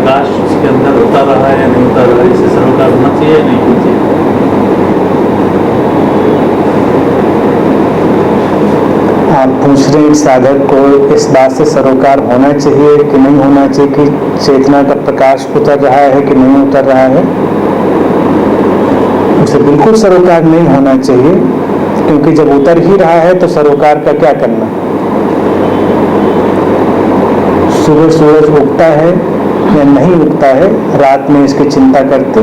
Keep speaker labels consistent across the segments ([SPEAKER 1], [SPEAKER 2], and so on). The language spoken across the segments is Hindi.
[SPEAKER 1] प्रकाश उसके अंदर उतर रहा है या नहीं उतर रहा है, इससे सरोकार होना चाहिए या नहीं होना चाहिए?
[SPEAKER 2] आप पूछ रहे हैं साधक को इस बात से सरोकार होना चाहिए कि नहीं होना चाहिए कि चेतना का प्रकाश उतर रहा है कि नहीं उतर रहा है। उसे बिल्कुल सरोकार नहीं होना चाहिए, क्योंकि जब उतर ही रहा है तो सरोकार का क्या करना। सुबह सूरज उगता है या नहीं उगता है, रात में इसकी चिंता करते।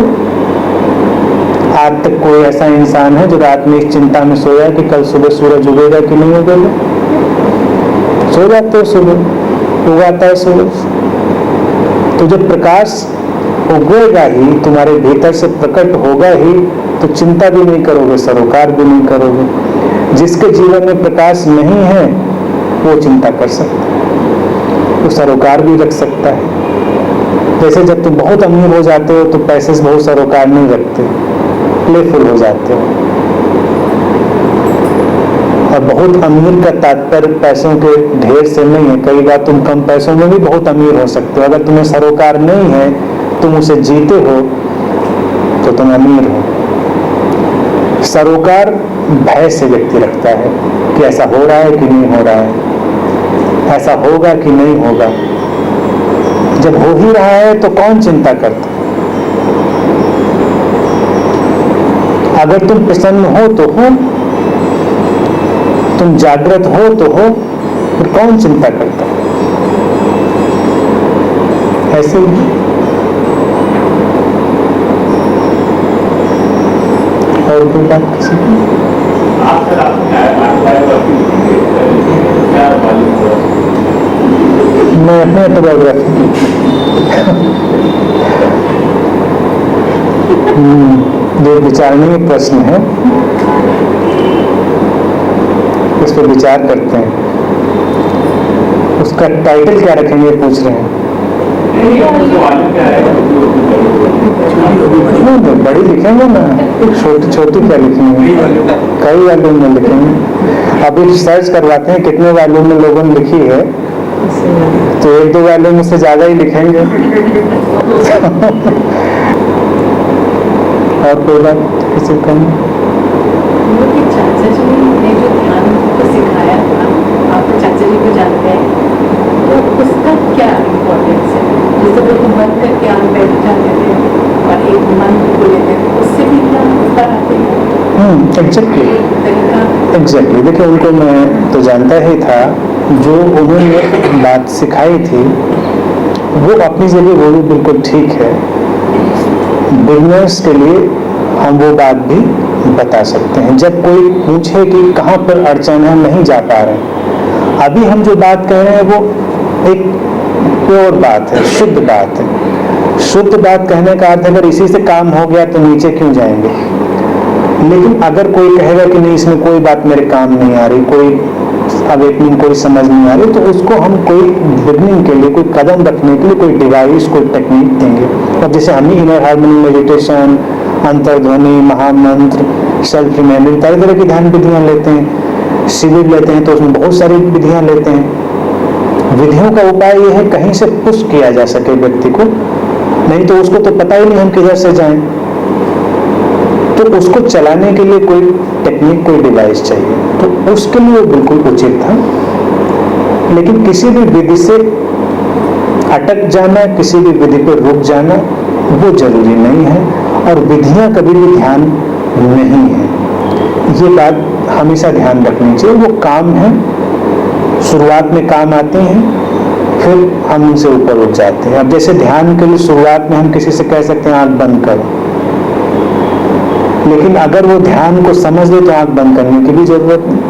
[SPEAKER 2] आज तक कोई ऐसा इंसान है जो रात में इस चिंता में सोया कि कल सुबह सूरज उगेगा कि नहीं उगेगा? सो जाते हो, सुबह उगाता है सूरज। तो जब प्रकाश उगेगा ही, तुम्हारे भीतर से प्रकट होगा ही, तो चिंता भी नहीं करोगे, सरोकार भी नहीं करोगे। जिसके जीवन में प्रकाश नहीं है वो चिंता कर सकता है, वो सरोकार भी रख सकता है। जैसे जब तुम बहुत अमीर हो जाते हो तो पैसे से बहुत सरोकार नहीं रखते, प्लेफुल हो जाते हो। और बहुत अमीर का तात्पर्य पैसों के ढेर से नहीं है, कई बार तुम कम पैसों में भी बहुत अमीर हो सकते हो। अगर तुम्हें सरोकार नहीं है, तुम उसे जीते हो, तो तुम अमीर हो। सरोकार भय से व्यक्ति रखता है कि ऐसा हो रहा है कि नहीं हो रहा है, ऐसा होगा कि नहीं होगा। जब हो ही रहा है तो कौन चिंता करता? अगर तुम प्रसन्न हो तो हो, तुम जागृत हो तो हो, फिर कौन चिंता करता? ऐसे ही और कोई बात किसी की? मैं अपने ऑटोबायोग्राफी जो विचारणीय प्रश्न है, इस पर विचार करते हैं। उसका टाइटल क्या रखेंगे पूछ रहे हैं। बड़ी लिखेंगे ना, छोटी छोटी क्या लिखेंगे, कई वॉल्यूम में लिखेंगे। अभी सर्च करवाते हैं कितने वॉल्यूम में लोगों ने लिखी है, तो एक दो वॉल्यूम से ज्यादा ही लिखेंगे। और कोई बात किसी को
[SPEAKER 3] चाचा जी ने जो ध्यान को सिखाया था, आप चाचा जी को जानते हैं, तो उसका क्या इम्पोर्टेंस है? जैसे वो मन करके आप बैठ जाते थे और एक मन को लेते थे, उससे भी क्या ऊपर आते हैं?
[SPEAKER 2] एग्जैक्टली। देखिए, उनको मैं तो जानता ही था, जो उन्होंने बात सिखाई थी वो अपनी जगह वो भी बिल्कुल ठीक है। बिगनर्स के लिए हम वो बात भी बता सकते हैं। जब कोई पूछे कि कहाँ पर अड़चन है, नहीं जा पा रहे, अभी हम जो बात कह रहे हैं वो एक प्योर बात है, शुद्ध बात है। शुद्ध बात कहने का अर्थ अगर इसी से काम हो गया तो नीचे क्यों जाएंगे। लेकिन अगर कोई कहेगा कि नहीं, इसमें कोई बात मेरे काम नहीं आ रही, कोई अवेकनिंग कोई समझ नहीं आ रही, तो उसको हम कोई बिगनिंग के लिए, कोई कदम रखने के लिए कोई डिवाइस, कोई टेक्निक देंगे। अब जैसे हम ही इनर हार्मनी मेडिटेशन, अंतर्ध्वनि, महामंत्र, सेल्फ रिमेम्बरिंग, तरह तरह की ध्यान विधियां लेते हैं, शिविर लेते हैं, तो उसमें बहुत सारी विधियां लेते हैं। विधियों का उपाय यह है कहीं से पुश किया जा सके व्यक्ति को, नहीं तो उसको तो पता ही नहीं हम किधर से जाएं। तो उसको चलाने के लिए कोई टेक्निक, कोई डिवाइस चाहिए, तो उसके लिए वो बिल्कुल उचित था। लेकिन किसी भी विधि से अटक जाना, किसी भी विधि पर रुक जाना, वो जरूरी नहीं है, और विधियां कभी भी ध्यान नहीं है। ये बात हमेशा ध्यान रखनी चाहिए। वो काम है, शुरुआत में काम आते हैं, फिर हम उनसे ऊपर उठ जाते हैं। अब जैसे ध्यान के लिए शुरुआत में हम किसी से कह सकते हैं आंख बंद करो, लेकिन अगर वो ध्यान को समझ ले तो आंख बंद करने की भी जरूरत नहीं।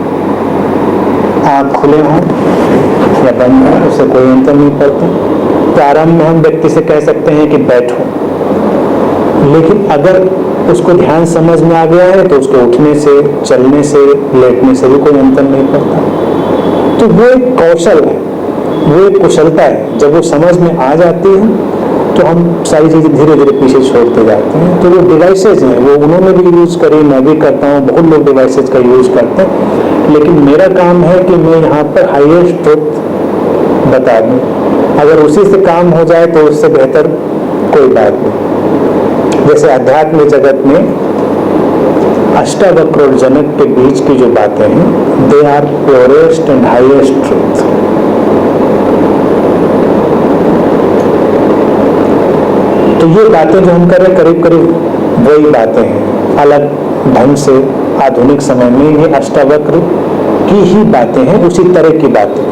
[SPEAKER 2] आंख खुले हों या बंद हो, उससे कोई अंतर नहीं पड़ता। प्रारंभ में हम व्यक्ति से कह सकते हैं कि बैठो, लेकिन अगर उसको ध्यान समझ में आ गया है तो उसके उठने से, चलने से, लेटने से भी कोई अंतर नहीं पड़ता। तो वो एक कौशल है, वो एक कुशलता है। जब वो समझ में आ जाती है तो हम सारी चीजें धीरे धीरे पीछे छोड़ते जाते हैं। तो वो डिवाइसेज हैं, वो उन्होंने भी यूज करी, मैं भी करता हूँ, बहुत लोग डिवाइसेज का यूज करते हैं। लेकिन मेरा काम है कि मैं यहाँ पर हाईएस्ट ट्रुथ बता दूँ। अगर उसी से काम हो जाए तो उससे बेहतर कोई बात नहीं। जैसे अध्यात्म जगत में अष्टावक्र और जनक के बीच की जो बातें हैं, they are purest and highest truth. तो ये बातें जो हम कर रहे हैं करीब करीब वही बातें हैं, अलग ढंग से आधुनिक समय में ये अष्टावक्र की ही बातें हैं, उसी तरह की बातें।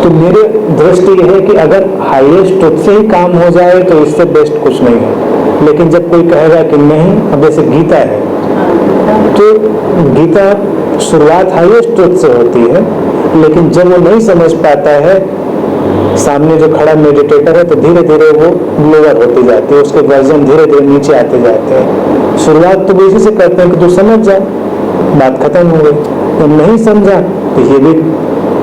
[SPEAKER 2] तो मेरे दृष्टि यह है कि अगर हाईएस्ट ट्रुथ से ही काम हो जाए तो इससे बेस्ट कुछ नहीं है। लेकिन जब कोई कहेगा कि नहीं, अब जैसे गीता है तो गीता शुरुआत हाईएस्ट ट्रुथ से होती है, लेकिन जब वो नहीं समझ पाता है सामने जो खड़ा मेडिटेटर है तो धीरे धीरे वो लोअर होती जाती है, उसके वर्जन धीरे धीरे नीचे आते जाते हैं। शुरुआत तो वो इसी से करते हैं कि तू समझ जा, बात खत्म हो गई। तो नहीं समझा तो ये भी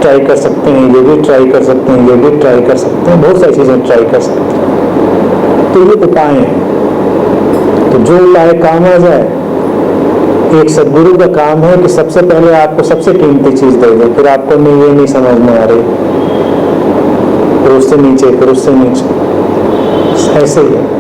[SPEAKER 2] ट्राई कर सकते हैं, ये भी ट्राई कर सकते हैं, ये भी ट्राई कर सकते हैं, बहुत सारी चीजें ट्राई कर सकते हैं। तो ये उपाय हैं। तो जो उपाय काम आ जाए, एक सदगुरु का काम है कि सबसे पहले आपको सबसे कीमती चीज दे दे, फिर आपको नहीं, ये नहीं समझ में आ रही, फिर उससे नीचे, फिर उससे नीचे, ऐसे ही है।